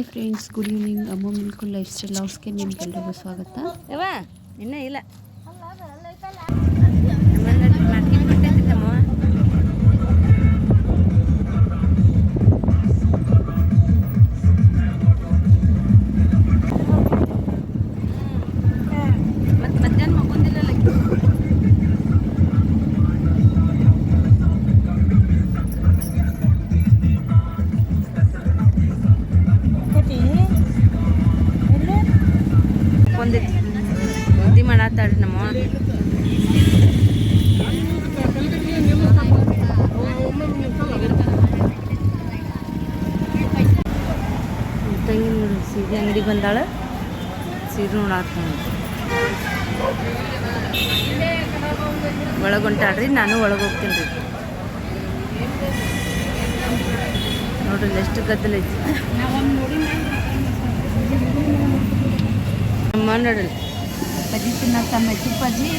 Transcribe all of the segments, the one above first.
Hi friends, good evening. ಅಮ್ಮ milk life style ಹೌಸ್ಗೆ ನಿಮ್ಗೆಲ್ಲರಿಗೂ ಸ್ವಾಗತ. ಇನ್ನೂ ಇಲ್ಲ ಮತ್ತು ಮಧ್ಯಾಹ್ನ ಮಕ್ಕೊಂದಿಲ್ಲ. ಬುದ್ಧಿ ಮಾಡತ್ತಾಳ್ರಿ ನಮ್ಮ ತಂಗಿ ನೋಡಿ ಸೀರೆ ಅಂಗಡಿ ಬಂದಾಳ. ಸೀರೆ ನೋಡಾತ ಒಳಗೆ ಹೊಂಟಾಳ್ರಿ. ನಾನು ಒಳಗೆ ಹೋಗ್ತೀನಿ ರೀ. ನೋಡ್ರಿ ಎಷ್ಟು ಗದ್ದಲ ಐತಿ. ನಮ್ಮ ನೋಡ್ರಿ ಬಜ್ಜಿ ತಿನ್ನತ್ತ ಮೆಚ್ಚು ಬಜ್ಜಿ.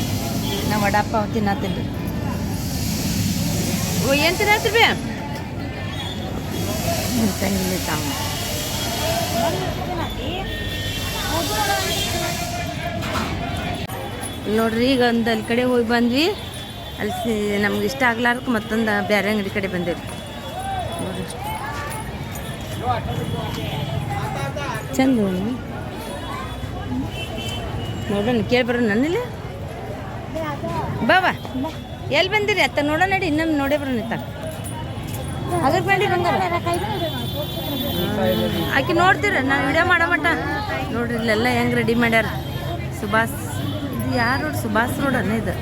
ನಾ ವಡಾಪಾವ್ ತಿನ್ನತ್ತೀನಿ ರೀ. ಓ ಏನು ತಿನ್ನತ್ತೀವಿ ತಂಗಿಲ್ಲ ತಾವು. ನೋಡ್ರಿ ಈಗ ಒಂದು ಅಲ್ಲಿ ಕಡೆ ಹೋಗಿ ಬಂದ್ವಿ. ಅಲ್ಲಿ ನಮ್ಗೆ ಇಷ್ಟ ಆಗ್ಲಾರಕ್ಕೆ ಮತ್ತೊಂದು ಬೇರೆ ಅಂಗಡಿ ಕಡೆ ಬಂದೇವಿ. ನೋಡ್ರಿ ಚಂದ ನೋಡೋಣ, ಕೇಳ್ಬರೋಣ. ನನ್ನಿಲ್ಲ ಬಾವಾ ಎಲ್ಲಿ ಬಂದಿರಿ ಅತ್ತ ನೋಡೋಣ. ನಡಿ ಇನ್ನೊಮ್ಮೆ ನೋಡೇ ಬರೋಣ ಇತ್ತ ಅದಕ್ಕೆ ಬೇಡಿ ಬಂಗಾರ ಆಕೆ ನೋಡ್ತೀರ. ನಾನು ವಿಡಿಯೋ ಮಾಡೋ ಮಟ್ಟ ನೋಡ್ರಿ ಇಲ್ಲೆಲ್ಲ ಹೆಂಗೆ ರೆಡಿ ಮಾಡ್ಯಾರ. ಸುಭಾಷ್ ಇದು ಯಾರು ರೋಡ್? ಸುಭಾಷ್ ರೋಡ್ ಅನ್ನ ಇದು.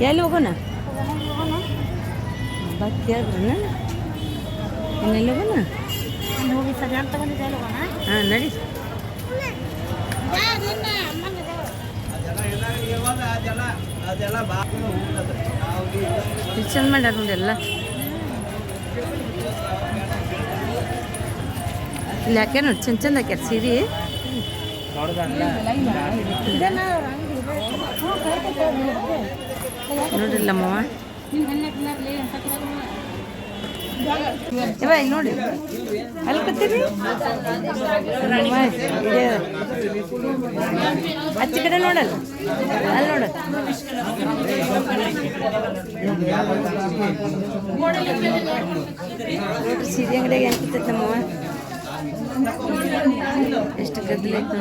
ಎಲ್ಲಿ ಹೋಗೋಣ? ಬತ್ ಕೇಳಿದ್ರನ ಇನ್ನೆಲ್ಲಿ ಹೋಗೋಣ? ಹಾಂ ನಡಿ. ಚಂದ ಮಾಡ್ಯಾರ ನೋಡಿ ಎಲ್ಲ. ಇಲ್ಲಿ ಹಾಕ್ಯಾರ ನೋಡಿ ಚಂದ ಚಂದ ಹಾಕ್ಯಾರ ಸೀರೆ. ನೋಡ್ರಿಲ್ಲಮ್ಮವ ಇವ ಇಲ್ಲಿ ನೋಡಿ ಅಲ್ಲಿ ಕೂತೀರಿ. ಅಚ್ಚಿ ಕಡೆ ನೋಡಲ್ಲ ಅಲ್ಲಿ ನೋಡ. ನೋಡ್ರಿ ಸೀರೆ ಅಂಗಡಿಯಾಗ ಹೆಂಗೆ ಕೂತೈತೆ ನಮ್ಮವ. ಎಷ್ಟು ಗದ್ದಲ ಐತೆ.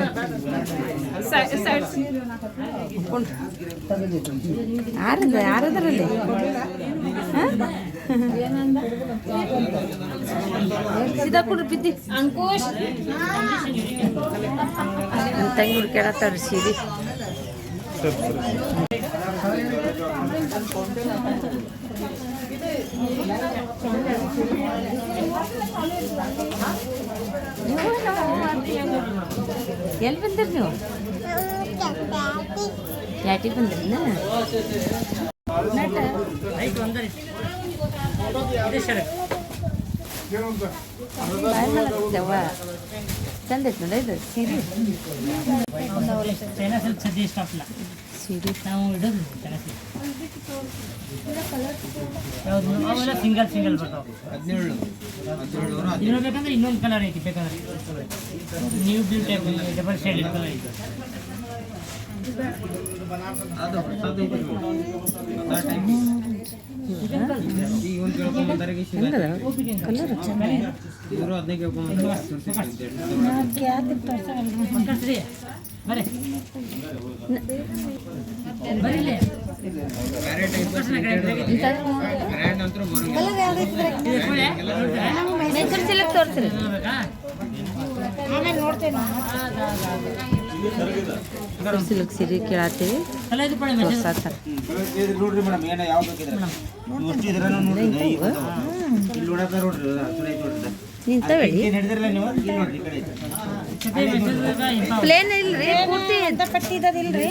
ಯಾರದರಲ್ಲಿ ಸೀದಾ ಕೊಡ್ರಿ ಬಿದ್ದಿ. ನಮ್ಮ ತಂಗಿ ಹುಡ್ಕ್ಯಾಡತ್ತಾವ್ರಿ ಸೀರೆ. ಎಲ್ಲಿ ಬಂದಿರಿ ನೀವು? ಯಾಟಿಗೆ ಬಂದ್ರಿ? ಚಂದ ಐತೆ ನೋಡ ಇದು ಸೀರೆ. ಸೀರೆ ನಾವು ಇಡೋದು ಸಿಂಗಲ್ ಸಿಂಗಲ್ ಬರ್ತಾವೆ. ಇನ್ನೊಂದು ಬೇಕಂದ್ರೆ ಇನ್ನೊಂದು ಕಲರ್ ಐತಿ. ಬೇಕಾದ್ರೆ new blue type double shade colour ಐತಿ. ತೋರಿಸ್ರಿ ಸಿಲ್ಕ್ ಸೀರೆ ಕೇಳತ್ತೀವಿ. ನಿಂತವೇಳಿ ಪ್ಲೇನ್ ಇಲ್ರಿ, ಪೂರ್ತಿ ಪಟ್ಟಿದದಿಲ್ರಿ.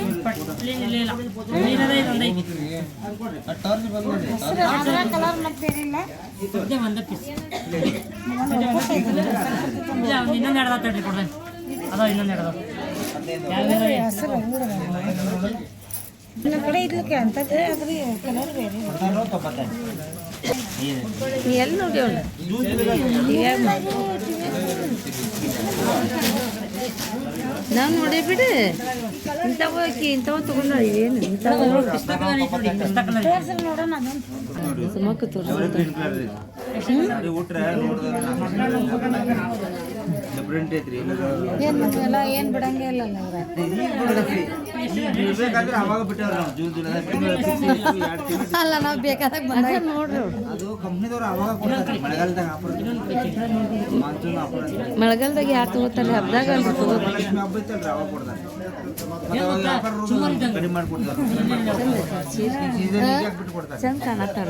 ಕಲರ್ ಮತ್ತೆ ಇನ್ನೊಂದು ಎರಡು ಕೊಡ್ತೇನೆ. ಅದ ಇನ್ನೊಂದು ಎರಡು ನಮ್ಮ ಕಡೆ ಇದ್ಲಿಕ್ಕೆ ಅಂತದ್ದೇ ಅದ್ರಿ ಕಲರ್ ಬೇರೆ ನೀ ಎಲ್ಲಿ ನೋಡಿ ಅವಳು ನಾವು ನೋಡಿ ಬಿಡು ಇಂಥವು ಆಕಿ ಇಂಥವು ತಗೊಂಡ ಏನು ಇಂಥವು ನೋಡೋಣ ಸುಮಕ್ಕ ತೋರಿಸ್ತಾರೆ ಎಲ್ಲ ಏನು ಬಿಡಂಗೆ ಇಲ್ಲ ಅಲ್ಲ ನಾವು ಬೇಕಾದಾಗ ಬಂದಾಗ ನೋಡ್ರಿ ಮಳೆಗಾಲದಾಗ ಯಾರು ತಗೋತಾರೆ ಹಬ್ಬದಾಗ ಅಂತ ಚಂದ ಕಾಣತ್ತಾರ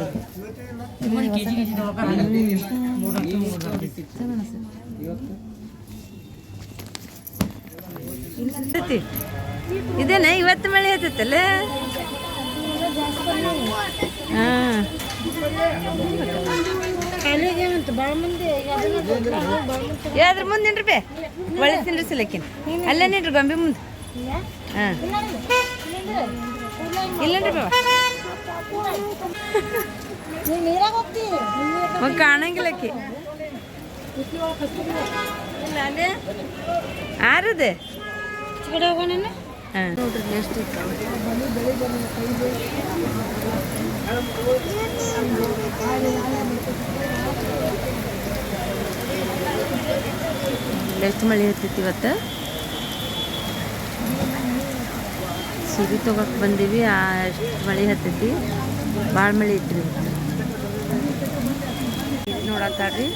ಇದೇನೆ ಇವತ್ತು ಮಳೆ ಹತ್ತಲ್ಲ ಹಾಂ ಭಾಳ ಮಂದಿ ಯಾವ್ದ್ರ ಮುಂದೆ ನಿನ್ರಿ ಬೇ ಒಳ್ಳೆ ತಿನ್ರಿ ಸಿಲಕ್ಕಿನ ಅಲ್ಲೇ ನಿನ್ರಿ ಗೊಂಬೆ ಮುಂದೆ ಹಾಂ ಇಲ್ಲನ್ರಿ ಬೇ ನೀರಾಗ ಹೋಗ್ತಿ ಒಂದು ಕಾಣಂಗಿಲ್ಲಕ್ಕಿ ಆರದೆ ಕಡೆ ಹೋಗೋಣ ಹಾಂ ನೋಡ್ರಿ ಎಷ್ಟು ಎಷ್ಟು ಮಳೆ ಹತ್ತೈತಿ ಇವತ್ತು ಸೀರೆ ತೊಗೊಳಕ್ಕೆ ಬಂದೀವಿ ಅಷ್ಟು ಮಳೆ ಹತ್ತೈತಿ ಭಾಳ ಮಳೆ ಐತ್ರಿ ನೋಡತ್ತಾಡ್ರಿ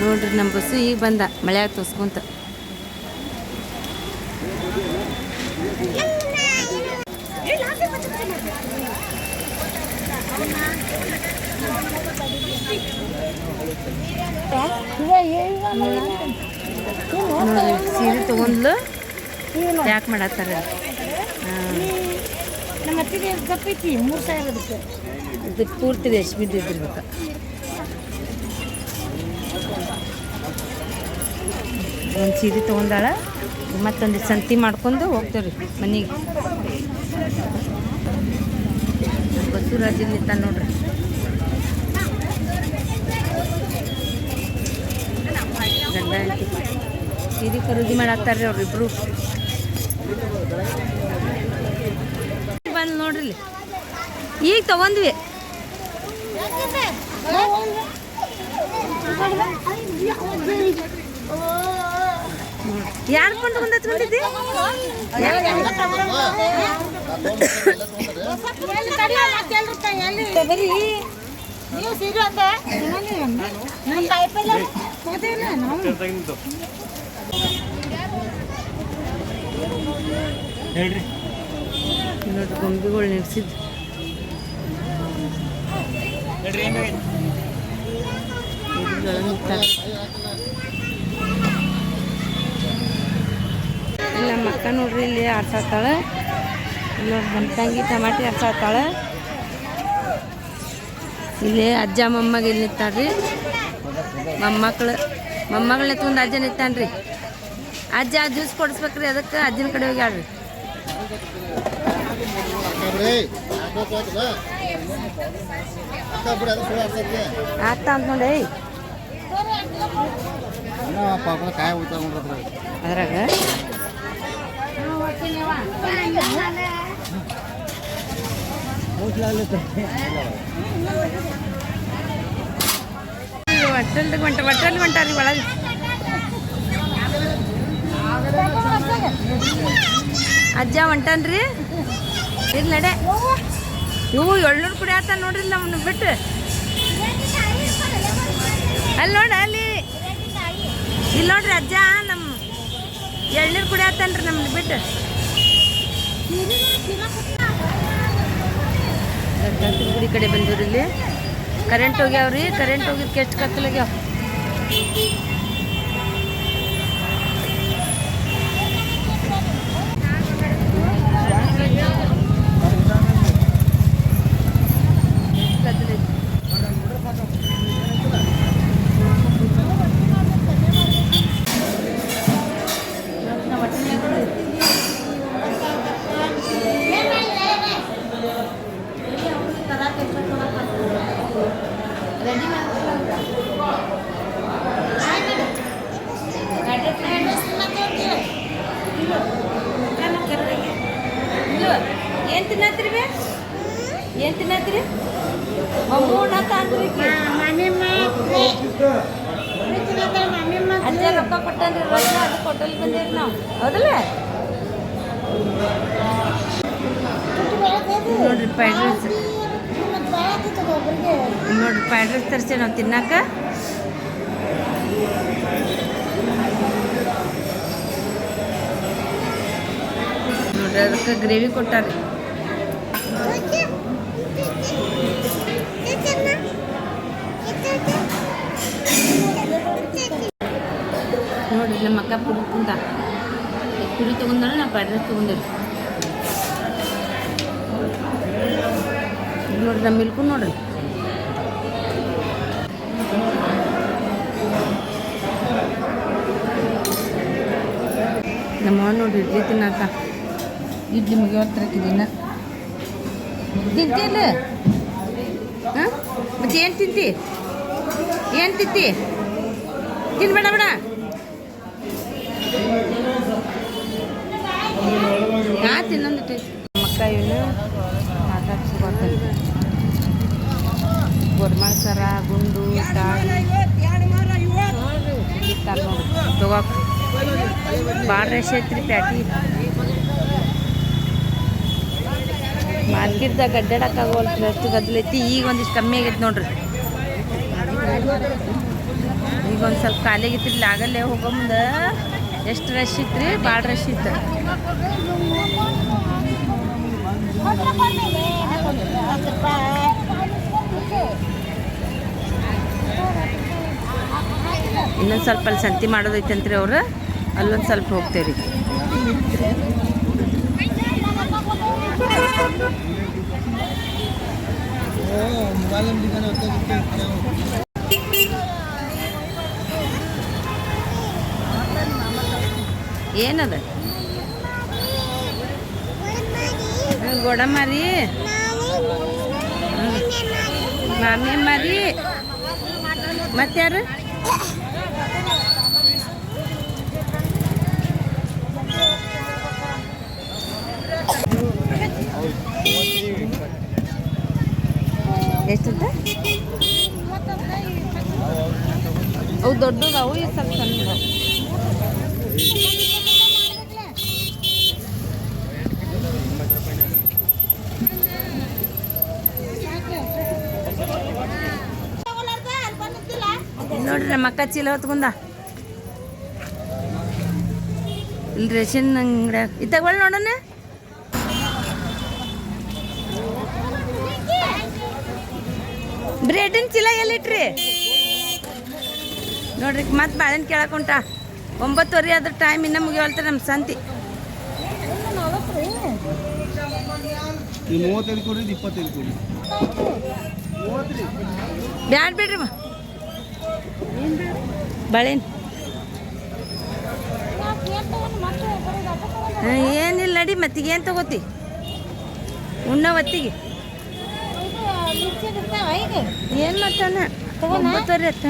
ನೋಡ್ರಿ ನಮ್ಮ ಬಸ್ಸು ಈಗ ಬಂದ ಮಳೆ ತೋಸ್ಕೊಂತ ನೋಡ್ರಿ ಸೀರೆ ತಗೊಂಡ್ಲು ಯಾಕೆ ಮಾಡತ್ತಾರ ನಮ್ಮ ಅತ್ತಿಗೆ ಕಪ್ಪೈತಿ 3,000 ಅದಕ್ಕೆ ಇದಕ್ಕೆ ಪೂರ್ತಿ ರೇಷ್ಮಿದ್ದು ಇದ್ದಿರ್ಬೇಕು ಒಂದು ಸೀರೆ ತೊಗೊಂಡಾಳ ಮತ್ತೊಂದು ಸಂತಿ ಮಾಡ್ಕೊಂಡು ಹೋಗ್ತೇವ್ರಿ ಮನೆಗೆ ಬಸವರಾಜ್ ನಿಂತ ನೋಡ್ರಿ ಗಂಡ ಹೆಂಡತಿ ಸೀರೆ ಖರೀದಿ ಮಾಡಾಕ್ತಾರ್ರಿ ಅವ್ರಿಬ್ರು ಬಂದು ನೋಡ್ರಿ ಇಲ್ಲಿ. ಈಗ ತಗೊಂಡ್ವಿ ಯಾರು ಕೊಂಡು ಬಂದ ಹಚ್ಕೊಂಡಿದ್ದಿ ಬರೀ ನೀವು ಸೀರೆ ಅಂತ ನಮ್ಮ ಕಾಯಿಪಲ್ಲೆ ಹೋದಿಲ್ಲ ನಾವು ನೋಡ್ರಿ ಗೊಂಬೆಗಳು ನಿಲ್ಸಿದ್ದು ನಮ್ಮ ಅಕ್ಕ ನೋಡ್ರಿ ಇಲ್ಲಿ ಆಡ್ಸಾತಾಳೆ ಇಲ್ಲಿ ನಮ್ಮ ತಂಗಿ ಟಮಾಟಿ ಆಡ್ಸಾತಾಳೆ ಇಲ್ಲಿ ಅಜ್ಜ ಮೊಮ್ಮಗ ಇಲ್ಲಿ ನಿಂತಾರ್ರಿ ಮೊಮ್ಮಗಳು ನಿಂತ್ಕೊಂಡು ಅಜ್ಜ ನಿಂತಾನ್ರಿ ಅಜ್ಜ ಜ್ಯೂಸ್ ಕೊಡಿಸ್ಬೇಕ್ರಿ ಅದಕ್ಕೆ ಅಜ್ಜನ ಕಡೆ ಹೋಗಿ ಆಡ್ರಿ ಆಗ್ತಾ ಅಂತ ನೋಡಿ ಅದ್ರಾಗ ಒಟ್ಟಲ್ಲಿ ಹೊಂಟಾರಿ ಒಳಗೆ ಅಜ್ಜ ಹೊಂಟಾನ್ರಿ ಈಗ ನಡೆ ಇವು ಎಳ್ನೂರು ಕುಡಿ ಆತ ನೋಡ್ರಿ ನಮ್ಮನ್ನ ಬಿಟ್ಟು ಅಲ್ಲಿ ನೋಡ್ರಿ ಅಲ್ಲಿ ಇಲ್ಲಿ ನೋಡ್ರಿ ಅಜ್ಜ ನಮ್ಮ ಎಳ್ನೀರು ಕುಡಿ ಆತನ್ರಿ ನಮ್ಮನ್ನ ಬಿಟ್ಟು ಗುಡಿ ಕಡೆ ಬಂದಿವ್ರಿ ಇಲ್ಲಿ ಕರೆಂಟ್ ಹೋಗ್ಯಾವ್ರಿ ಕರೆಂಟ್ ಹೋಗಿದ್ಕೆ ಎಷ್ಟು ಕತ್ತಲಾಗ್ಯಾವ ಏನು ತಿನ್ನತ್ರಿ ಮಮ್ಮೂ ಉಣ್ಣತ್ತಾನ್ರಿ ಅಜ್ಜ ರೊಕ್ಕ ಕೊಟ್ಟನ್ರಿ ರೊಕ್ಕ ಅದು ಕೊಟ್ಟಲ್ಲಿ ಬಂದೇವ್ರಿ ನಾವು ಹೌದಲ್ಲ ನೋಡ್ರಿ ಫ್ರೈಡ್ ರೈಸ್ ನೋಡ್ರಿ ಫ್ರೈಡ್ ರೈಸ್ ತರಿಸಿ ನಾವು ತಿನ್ನಾಕ ನೋಡ್ರಿ ಅದಕ್ಕೆ ಗ್ರೇವಿ ಕೊಟ್ಟಾರಿ ನೋಡ್ರಿ ನಮ್ಮ ಅಕ್ಕ ಪುಡಿ ಕುಂತ ಪುಡಿ ತೊಗೊಂಡಾರ ನಾವು ಫ್ರೈಡ್ ರೈಸ್ ತೊಗೊಂಡೇವಿ ನೋಡ್ರಿ ನಮ್ಮ ಮಿಲ್ಕು ನೋಡ್ರಿ ನಮ್ಮ ನೋಡ್ರಿ ಇಡ್ಲಿ ತಿನ್ನಾಕ ಇಡ್ಲಿ ಮುಗಿಯೋತ್ರಕ್ಕಿದ್ದೀನ ತಿಂತಿಲ್ಲ ಹಾಂ ಮತ್ತೆ ಏನು ತಿಂತಿ ತಿನ್ಬೇಡ ಬೇಡ ತಿನ್ನೊಂದಿಟ್ಟು ಮಕ್ಕ ಇವನು ಮಾತಾಡ್ಸ್ಕೊತಾರೆ ಗೋರ್ಮಾಳ ಸರ ಗುಂಡು ತಾಳಿ ನೋಡಿ ತಗೋಕ್ ಭಾಳ ರಶ್ ಐತ್ರಿ ಪ್ಯಾಟಿ ಮಾರ್ಕೆಟ್ದಾಗ ಅಡ್ಡಾಡಕ್ಕಾಗೋಲ್ರಿ ಅಷ್ಟು ಗದ್ದಲೈತಿ ಈಗ ಒಂದಿಷ್ಟು ಕಮ್ಮಿ ಆಗೈತೆ ನೋಡ್ರಿ ಈಗ ಒಂದು ಸ್ವಲ್ಪ ಖಾಲಿ ಆಗೈತಿ ಇಲ್ಲಿ ಆಗಲ್ಲೇ ಹೋಗೋ ಮುಂದೆ ಎಷ್ಟು ರಶ್ ಇತ್ತು ಭಾಳ ರಶ್ ಇತ್ತು ಇನ್ನೊಂದು ಸ್ವಲ್ಪ ಅಲ್ಲಿ ಸಂತಿ ಮಾಡೋದೈತಂತ್ರಿ ಅವ್ರು ಅಲ್ಲೊಂದು ಸ್ವಲ್ಪ ಹೋಗ್ತೇವ್ರಿ ಏನದ ಗೋಡಮಾರಿ ಮಾಮಿ ಮಾರಿ ಮತ್ತಾರು ಎಷ್ಟಂತ ಅವು ದೊಡ್ಡದಾವು ಈ ಸ್ವಲ್ಪ ಸಣ್ಣ ನೋಡ್ರಿ ನಮ್ಮ ಅಕ್ಕ ಚೀಲ ಹೊತ್ಕೊಂಡ ಇಲ್ಲಿ ರೇಷನ್ ಅಂಗಡಿ ಇತ್ತಾಗ ನೋಡೋಣ ಬ್ರೆಡ್ಡಿನ ಚೀಲ ಎಲ್ಲಿಟ್ರಿ ನೋಡ್ರಿ ಮತ್ತೆ ಬಾಳೆಹಣ್ಣು ಕೇಳಕ್ಕೆ ಹೊಂಟ 9:30 ಆದ್ರೆ ಟೈಮ್ ಇನ್ನೂ ಮುಗಿಯಲ್ತಾರೆ ನಮ್ಮ ಸಂತಿ 35 ಕೊಡಿ 25 ಕೊಡಿ ಬ್ಯಾಡ ಬಿಡ್ರಿ ಬಾಳೆಹಣ್ಣು ಏನಿಲ್ಲ ನಡಿ ಮತ್ತೀಗ ಏನು ತಗೋತಿ ಉಣ್ಣ ಹೊತ್ತಿಗೆ ಏನು ಮಾಡ್ತಾನ 9:30 ಆಯ್ತ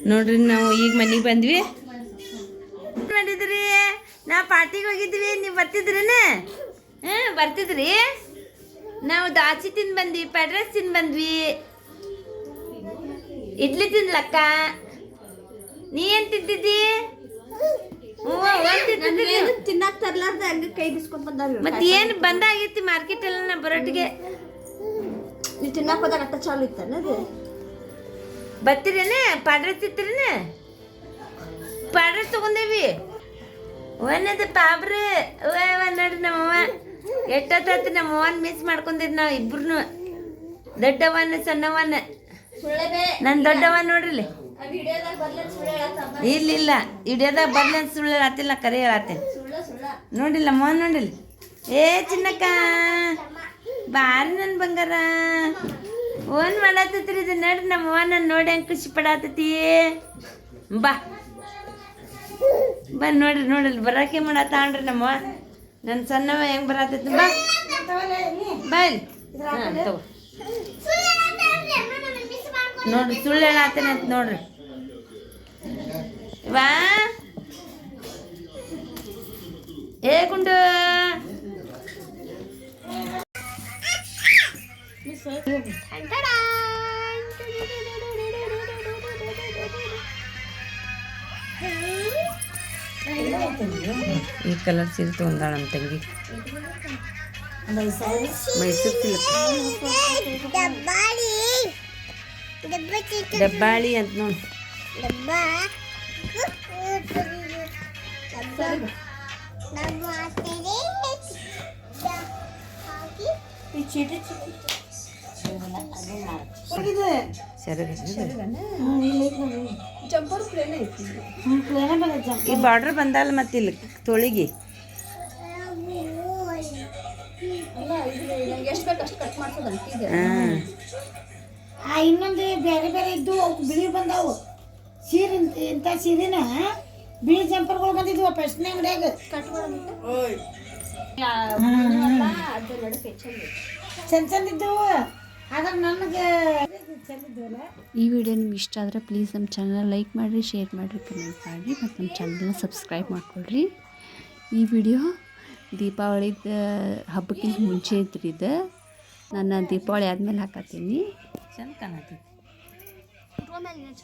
ನೋಡ್ರಿ ನಾವು ಈಗ ಮನೆಗೆ ಬಂದ್ವಿ ಮಾಡಿದ್ರಿ ನಾ ಪಾರ್ಟಿಗೆ ಹೋಗಿದ್ವಿ ನೀವು ಬರ್ತಿದ್ರೇನ ಬರ್ತಿದ್ರಿ ನಾವು ದಾಚಿ ತಿಂದು ಬಂದ್ವಿ ಫ್ರೈಡ್ ರೈಸ್ ತಿಂದು ಬಂದ್ವಿ ಇಡ್ಲಿ ತಿನ್ಲಕ್ಕ ನೀ ಏನು ತಿಂತಿದ್ದಿ ತಿನ್ನಾಕ ತರ್ಲಾರ್ದ ಹಂಗ ಕೈ ಬಿಸ್ಕೊಂಡ್ ಬಂದಾರ ಮತ್ತೆ ಏನು ಬಂದಾಗೈತಿ ಮಾರ್ಕೆಟ್ ಎಲ್ಲ ನಾ ಬರೋಟಿಗೆ ನೀವು ತಿನ್ನಾಕ ಹೋದಾಗ ಅಟ್ಟ ಚಾಲು ಇತ್ತನ್ನದು ಬರ್ತೀರೇನೆ ಫ್ರೈಡ್ ರೈಸ್ ತಿಂತೀರೇನೆ ಫ್ರೈಡ್ ರೈಸ್ ತಗೊಂಡೇವಿ ಒಂದದ ಪಾಬ್ರಿ ನೋಡ್ರಿ ನಮ್ಮವ್ವ ಎಷ್ಟೊತ್ತಾಯ್ತು ನಮ್ಮವ್ವನ ಮಿಸ್ ಮಾಡ್ಕೊಂಡಿದ್ ನಾವು ಇಬ್ರು ದೊಡ್ಡವನ್ನ ಸಣ್ಣವನ್ನ ನನ್ನ ದೊಡ್ಡವ ನೋಡ್ರಿ ಇಲ್ಲ ಹಿಡಿಯೋದಾಗ ಬರ್ಲಿ ಅಂತ ಸುಳ್ಳು ಹೇಳತ್ತಿಲ್ಲ ಕರೆ ಹೇಳತ್ತೆ ನೋಡಿಲ್ಲ ಮೋಹನ್ ನೋಡಿಲ್ಲ ಏ ಚಿನ್ನಕ್ಕ ಬಾರಿ ನನ್ನ ಬಂಗಾರ ಓನ್ ಮಾಡತ್ತೈತ್ರಿ ಇದು ನೋಡ್ರಿ ನಮ್ಮ ಅವ್ವ ನಾನು ನೋಡಿ ಹಂಗೆ ಖುಷಿ ಪಡತ್ತೈತಿ ಬಾ ನೋಡ್ರಿ ಬರೋಕೆ ಮಾಡತ್ತಾಣ್ರಿ ನಮ್ಮವ್ವ ನನ್ನ ಸಣ್ಣವ ಹೆಂಗೆ ಬರತ್ತೈತಿ ಬಾ ಬಾಯ್ ಹಾಂ ತಗೋ ನೋಡ್ರಿ ಸುಳ್ಳು ಹೇಳತ್ತೇನೆ ಅಂತ ನೋಡ್ರಿ ವಾ ಏ ಗುಂಡು ಈ ಕಲರ್ ಸೀರೆ ತೊಗೊಂಡಾಳ ನಮ್ಮ ತಂಗಿ ಮೈಸೂರು ಸಿಲ್ಕ್ ಡಬ್ಬಾಳಿ ಅಂತ ನೋಡಿ ಈ ಬಾರ್ಡರ್ ಬಂದಲ್ಲ ಮತ್ತೆ ಇಲ್ಲಿ ತೊಳಿಗೆ ಇನ್ನೊಂದು ಬೇರೆ ಬೇರೆ ಇದ್ದು ಬಿಳಿ ಬಂದಾವು ಸೀರೆ ಇಂಥ ಸೀರೆನ ಬಿಳಿ ಜಂಪರ್ಗಳು ಬಂದಿದ್ವು ಫೆಸ್ಟ್ನ ಅಂಗಡಿಯಾಗ ಚಂದ ಚಂದ ಇದ್ದವು ಆದ್ರೆ ನನಗೆ ಚಂದಿದ್ದವಲ್ಲ. ಈ ವಿಡಿಯೋ ನಿಮ್ಗೆ ಇಷ್ಟ ಆದರೆ ಪ್ಲೀಸ್ ನಮ್ಮ ಚಾನಲ್ ಲೈಕ್ ಮಾಡಿರಿ, ಶೇರ್ ಮಾಡಿರಿ, ಕಮೆಂಟ್ ಮಾಡಿರಿ ಮತ್ತು ನಮ್ಮ ಚಾನಲ್ನ ಸಬ್ಸ್ಕ್ರೈಬ್ ಮಾಡ್ಕೊಳ್ರಿ. ಈ ವಿಡಿಯೋ ದೀಪಾವಳಿದ ಹಬ್ಬಕ್ಕಿಂತ ಮುಂಚೆ ಇದ್ರಿ ಇದು. ನಾನು ದೀಪಾವಳಿ ಆದಮೇಲೆ ಹಾಕತ್ತೀನಿ. ಚಂದ ಕಾಣತ್ತಿ ಚಂದ